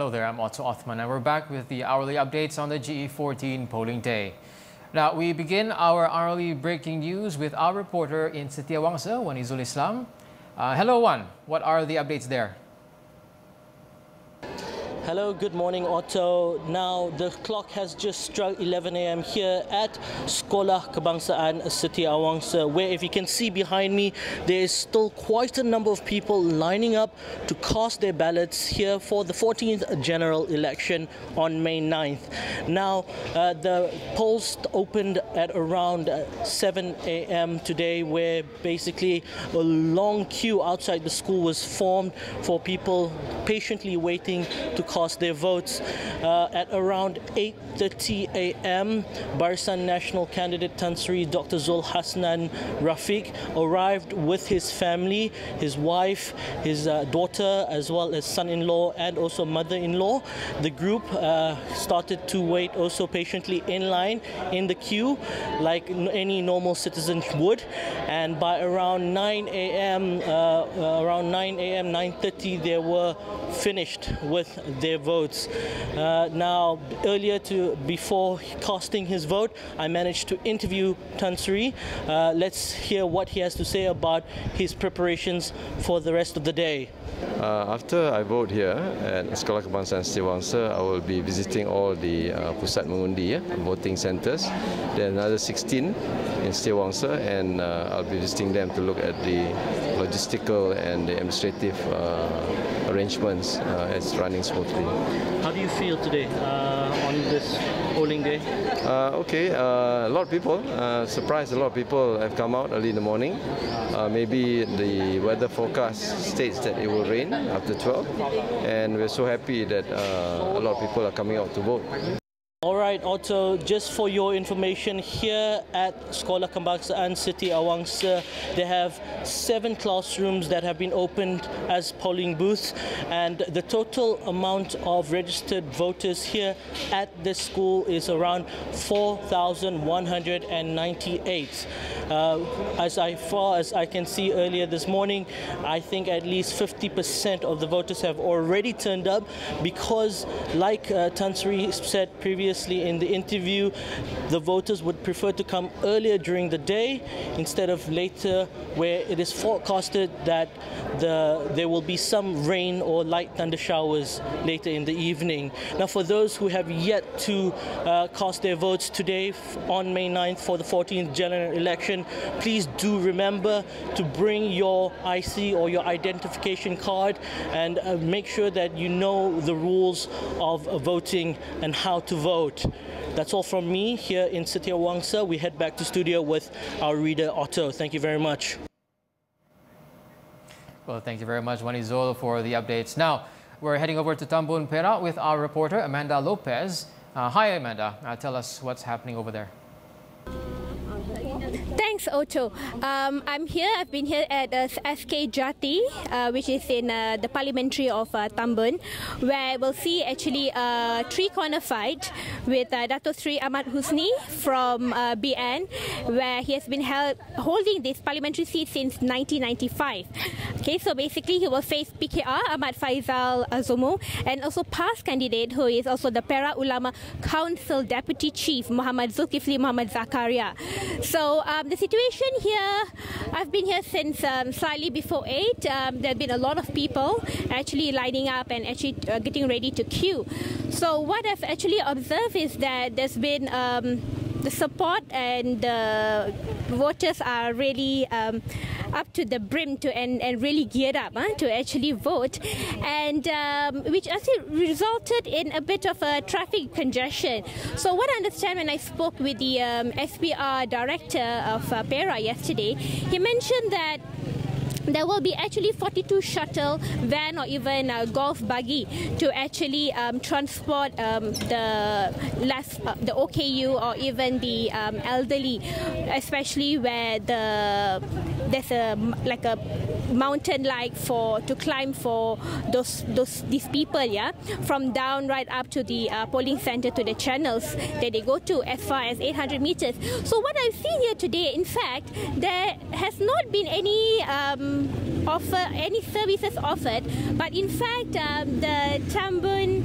Hello there, I'm Otto Othman and we're back with the hourly updates on the GE14 polling day. Now, we begin our hourly breaking news with our reporter in Setiawangsa, Wan Izul Islam. Hello, Wan. What are the updates there? Hello, good morning, Otto. Now, the clock has just struck 11 a.m. here at Sekolah Kebangsaan Setiawangsa, where, if you can see behind me, there is still quite a number of people lining up to cast their ballots here for the 14th general election on May 9th. Now, the polls opened at around 7 a.m. today, where basically a long queue outside the school was formed for people patiently waiting to cast their votes. At around 8:30 a.m., Barisan National candidate Tan Sri Dr. Zul Hasnan Rafiq arrived with his family, his wife, his daughter, as well as son-in-law and also mother-in-law. The group started to wait also patiently in line in the queue like any normal citizen would, and by around 9 a.m., 9:30, they were finished with their votes. Now, before casting his vote, I managed to interview Tan Sri. Let's hear what he has to say about his preparations for the rest of the day. After I vote here at Sekolah Kebangsaan Setiawangsa, I will be visiting all the pusat mengundi, voting centres. There are another 16 in Setiawangsa, and I'll be visiting them to look at the logistical and the administrative arrangements as running smoothly. How do you feel today on this polling day? A lot of people, surprised a lot of people have come out early in the morning. Maybe the weather forecast states that it will rain after 12, and we're so happy that a lot of people are coming out to vote. All right, Otto, just for your information, here at Sekolah Kebangsaan Setiawangsa, they have 7 classrooms that have been opened as polling booths, and the total amount of registered voters here at this school is around 4,198. As far as I can see earlier this morning, I think at least 50% of the voters have already turned up because, like Tan Sri said previously in the interview, the voters would prefer to come earlier during the day instead of later, where it is forecasted that there will be some rain or light thunder showers later in the evening. Now, for those who have yet to cast their votes today on May 9th for the 14th general election, please do remember to bring your IC or your identification card and make sure that you know the rules of voting and how to vote. That's all from me here in Setiawangsa. We head back to studio with our reader Otto. Thank you very much. Well, thank you very much, Wan Izul, for the updates. Now, we're heading over to Tambun, Perak with our reporter Amanda Lopez. Hi, Amanda. Tell us what's happening over there. Thanks, Otto. I'm here. I've been here at SK Jati, which is in the parliamentary of Tambun, where we'll see actually a three-corner fight with Dato Sri Ahmad Husni from BN, where he has been holding this parliamentary seat since 1995. Okay, so basically he will face PKR Ahmad Faizal Azomo and also past candidate who is also the Perak Ulama Council Deputy Chief Muhammad Zulkifli Muhammad Zakaria. So the situation here, I've been here since slightly before 8. There have been a lot of people actually lining up and actually getting ready to queue. So what I've actually observed is that there's been the support and the voters are really up to the brim and really geared up to actually vote, and which actually resulted in a bit of a traffic congestion. So what I understand when I spoke with the SPR director of Perak yesterday, he mentioned that there will be actually 42 shuttle van or even golf buggy to actually transport the OKU or even the elderly, especially where there's a mountain like to climb for these people, yeah, from down right up to the polling center to the channels that they go to as far as 800 meters. So what I've seen here today, in fact, there has not been any any services offered, but in fact the Tambun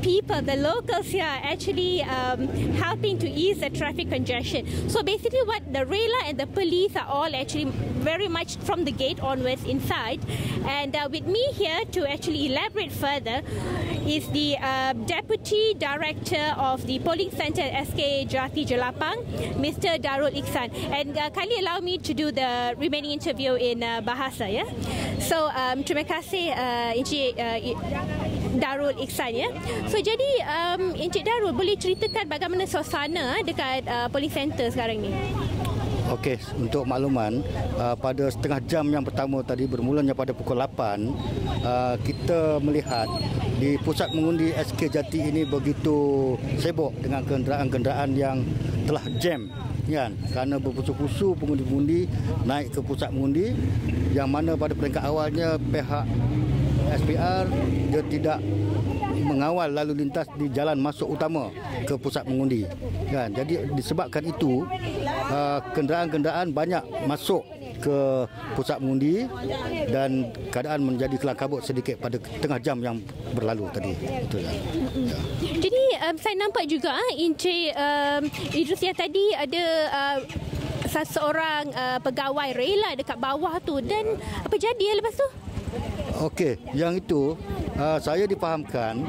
people, the locals here, are actually helping to ease the traffic congestion. So basically what the Rela and the police are all actually very much from the gate onwards inside. And with me here to actually elaborate further is the Deputy Director of the Polling Centre at SK Jati Jelapang, Mr. Darul Iksan. And kindly allow me to do the remaining interview in Bahasa, ya. So terima kasih Encik Darul Iksan, ya. So jadi Encik Darul, boleh ceritakan bagaimana suasana dekat polling center sekarang ni? Okey, untuk makluman, pada setengah jam yang pertama tadi, bermulanya pada pukul 8, kita melihat di pusat mengundi SK Jati ini begitu sibuk dengan kenderaan-kenderaan yang telah jam, kan? Kerana berpusu-pusu pengundi-pengundi naik ke pusat mengundi, yang mana pada peringkat awalnya pihak SPR dia tidak mengawal lalu lintas di jalan masuk utama ke pusat mengundi, kan? Jadi disebabkan itu kenderaan-kenderaan banyak masuk ke pusat mengundi dan keadaan menjadi kelam kabut sedikit pada tengah jam yang berlalu tadi. Betul tak? Ya. Jadi saya nampak juga Encik Idris yang tadi ada seseorang pegawai Rela dekat bawah tu, dan apa jadi lepas tu? Okey, yang itu saya difahamkan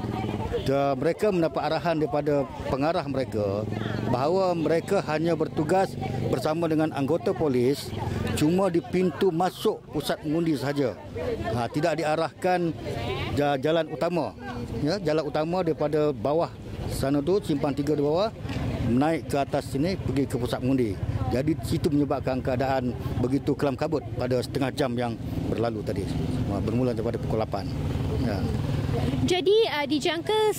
mereka mendapat arahan daripada pengarah mereka bahawa mereka hanya bertugas bersama dengan anggota polis cuma di pintu masuk pusat mengundi sahaja. Tidak diarahkan jalan utama. Ya, jalan utama daripada bawah sana tu, simpang 3 di bawah, naik ke atas sini pergi ke pusat mengundi. Jadi situ menyebabkan keadaan begitu kelam kabut pada setengah jam yang berlalu tadi, bermula daripada pukul 8. Ya. Jadi dijangka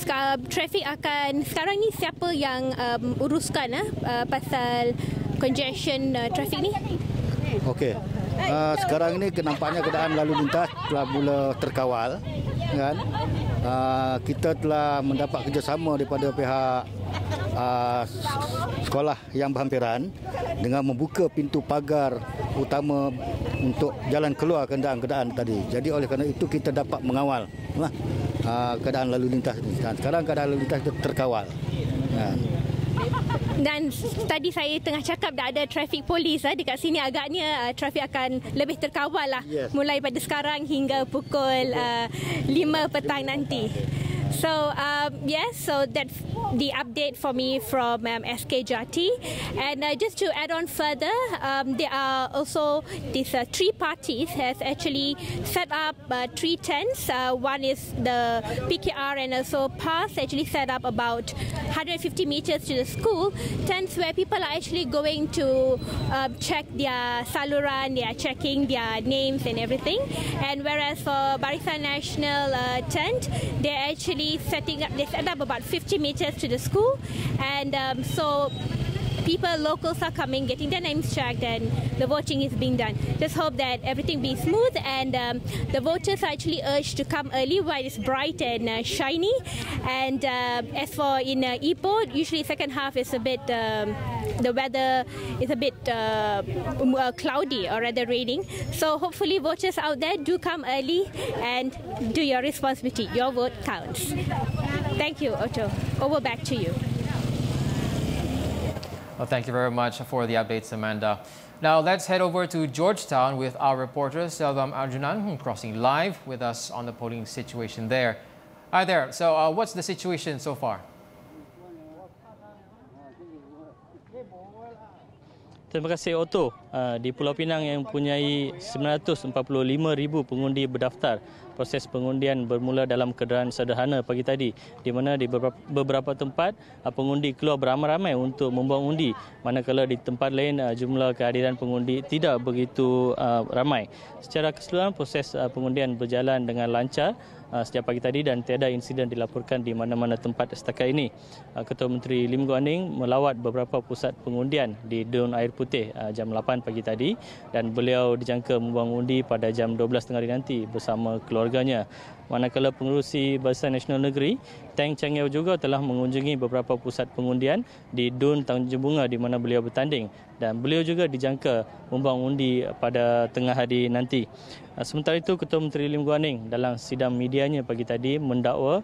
trafik akan sekarang ni siapa yang uruskan pasal congestion trafik ni? Okey. Sekarang ini nampaknya keadaan lalu lintas telah mula terkawal, kan? Kita telah mendapat kerjasama daripada pihak sekolah yang berhampiran dengan membuka pintu pagar utama untuk jalan keluar kenderaan-kenderaan tadi. Jadi oleh kerana itu kita dapat mengawal keadaan lalu lintas ini. Sekarang keadaan lalu lintas itu terkawal. Dan tadi saya tengah cakap dah ada traffic polis dekat sini, agaknya trafik akan lebih terkawal lah. Yes. Mulai pada sekarang hingga pukul 5 petang nanti. So yes, so that's the update for me from SK Jati. And just to add on further, there are also these 3 parties has actually set up 3 tents. One is the PKR and also PAS actually set up about 150 meters to the school, tents where people are actually going to check their saluran, they are checking their names and everything. And whereas for Barisan Nasional tent, they're actually set up about 50 meters to the school, and so people, locals are coming, getting their names checked, and the voting is being done. Just hope that everything be smooth, and the voters are actually urged to come early while it's bright and shiny. And as for in Ipoh, usually second half is a bit, the weather is a bit cloudy or rather raining. So hopefully voters out there do come early and do your responsibility. Your vote counts. Thank you, Otto. Over back to you. Well, thank you very much for the updates, Amanda. Now let's head over to Georgetown with our reporter Selvam Arjunan, crossing live with us on the polling situation there. Hi there. So what's the situation so far? Terima kasih Otto. Di Pulau Pinang yang mempunyai 945,000 pengundi berdaftar, proses pengundian bermula dalam keadaan sederhana pagi tadi, di mana di beberapa tempat pengundi keluar beramai-ramai untuk membuang undi, manakala di tempat lain jumlah kehadiran pengundi tidak begitu ramai. Secara keseluruhan proses pengundian berjalan dengan lancar sejak pagi tadi dan tiada insiden dilaporkan di mana-mana tempat setakat ini. Ketua Menteri Raymond Goh melawat beberapa pusat pengundian di Dun Air Putih jam 8 pagi tadi dan beliau dijangka membuang undi pada jam 12.30 hari nanti bersama keluarganya. Manakala pengerusi Barisan Nasional Negeri, Teng Cheng Yew juga telah mengunjungi beberapa pusat pengundian di Dun Tanjung Bunga di mana beliau bertanding dan beliau juga dijangka membuang undi pada tengah hari nanti. Sementara itu, Ketua Menteri Lim Guan Eng dalam sidang medianya pagi tadi mendakwa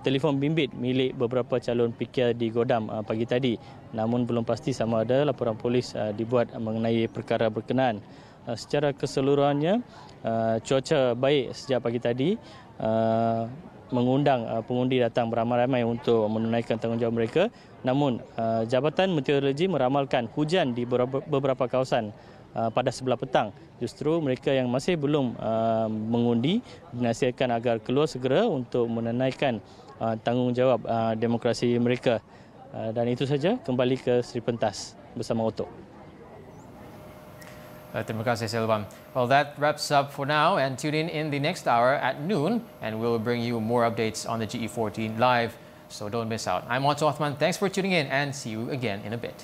telefon bimbit milik beberapa calon PKR di Godam pagi tadi. Namun belum pasti sama ada laporan polis dibuat mengenai perkara berkenaan. Secara keseluruhannya, cuaca baik sejak pagi tadi mengundang pengundi datang beramai-ramai untuk menunaikan tanggungjawab mereka. Namun, Jabatan Meteorologi meramalkan hujan di beberapa kawasan pada sebelah petang. Justru mereka yang masih belum mengundi dinasihatkan agar keluar segera untuk menunaikan tanggungjawab demokrasi mereka. Dan itu saja, kembali ke Sri Pentas bersama Otto. Terima kasih, Silvan. Well, that wraps up for now, and tune in the next hour at noon and we'll bring you more updates on the GE14 live, so don't miss out. I'm Tonton. Thanks for tuning in and see you again in a bit.